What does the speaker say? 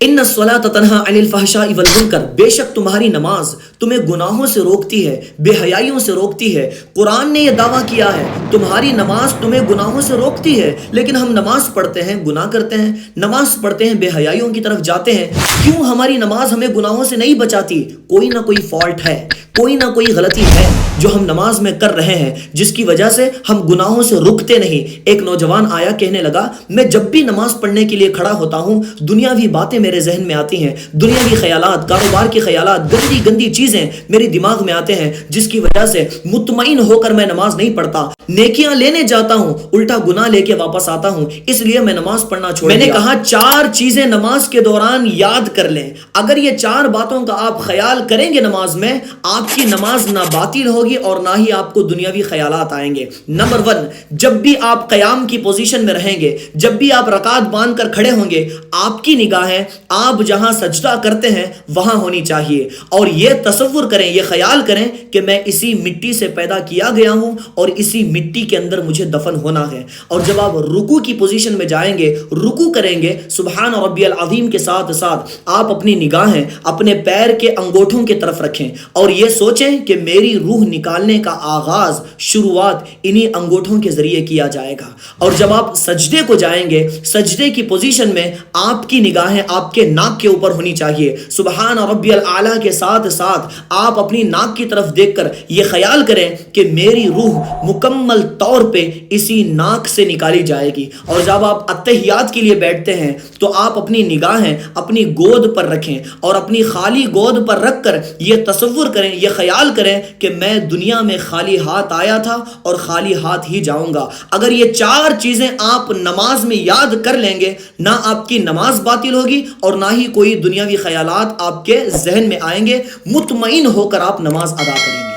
ان الصلاۃ تنہا عن الفحشاء والمنکر، بے شک تمہاری نماز تمہیں گناہوں سے روکتی ہے، بے حیائیوں سے روکتی ہے۔ قرآن نے یہ دعویٰ کیا ہے تمہاری نماز تمہیں گناہوں سے روکتی ہے، لیکن ہم نماز پڑھتے ہیں گناہ کرتے ہیں، نماز پڑھتے ہیں بے حیائیوں کی طرف جاتے ہیں۔ کیوں ہماری نماز ہمیں گناہوں سے نہیں بچاتی؟ کوئی نہ کوئی فالٹ ہے، کوئی نہ کوئی غلطی ہے جو ہم نماز میں کر رہے ہیں، جس کی وجہ سے ہم گناہوں سے رکتے نہیں۔ ایک نوجوان آیا، کہنے لگا میں جب بھی نماز پڑھنے کے لیے کھڑا ہوتا ہوں دنیاوی باتیں میرے ذہن میں آتی ہیں، دنیاوی خیالات، کاروبار کے خیالات، گندی گندی چیزیں میرے دماغ میں آتے ہیں، جس کی وجہ سے مطمئن ہو کر میں نماز نہیں پڑھتا، نیکیاں لینے جاتا ہوں الٹا گناہ لے کے واپس آتا ہوں، اس لیے میں نماز پڑھنا چھوڑ دیا۔ میں نے کہا 4 چیزیں نماز کے دوران یاد کر لیں، اگر یہ 4 باتوں کا آپ خیال کریں گے نماز میں، آپ کی نماز نہ باطل ہوگی اور نہ ہی آپ کو دنیاوی خیالات آئیں گے۔ نمبر 1، جب بھی آپ قیام کی پوزیشن میں رہیں گے، جب بھی آپ رکعت باندھ کر کھڑے ہوں گے، آپ کی نگاہیں آپ جہاں سجدہ کرتے ہیں وہاں ہونی چاہیے، اور یہ تصور کریں، یہ خیال کریں کہ میں اسی مٹی سے پیدا کیا گیا ہوں اور اسی مٹی کے اندر مجھے دفن ہونا ہے۔ اور جب آپ رکوع کی پوزیشن میں جائیں گے، رکوع کریں گے، سبحان ربی العظیم کے ساتھ ساتھ آپ اپنی نگاہیں اپنے پیر کے انگوٹھوں کی طرف رکھیں اور یہ سوچیں کہ میری روح نکالنے کا آغاز، شروعات انہی انگوٹھوں کے ذریعے کیا جائے گا۔ اور جب آپ سجدے کو جائیں گے، سجدے کی پوزیشن میں آپ کی نگاہیں آپ کے ناک کے اوپر ہونی چاہیے، سبحان ربی الاعلیٰ کے ساتھ ساتھ آپ اپنی ناک کی طرف دیکھ کر یہ خیال کریں کہ میری روح مکمل طور پہ اسی ناک سے نکالی جائے گی۔ اور جب آپ اتحیات کے لیے بیٹھتے ہیں تو آپ اپنی نگاہیں اپنی گود پر رکھیں اور اپنی خالی گود پر رکھ کر یہ تصور کریں، یہ خیال کریں کہ میں دنیا میں خالی ہاتھ آیا تھا اور خالی ہاتھ ہی جاؤں گا۔ اگر یہ 4 چیزیں آپ نماز میں یاد کر لیں گے، نہ آپ کی نماز باطل ہوگی اور نہ ہی کوئی دنیاوی خیالات آپ کے ذہن میں آئیں گے، مطمئن ہو کر آپ نماز ادا کریں گے۔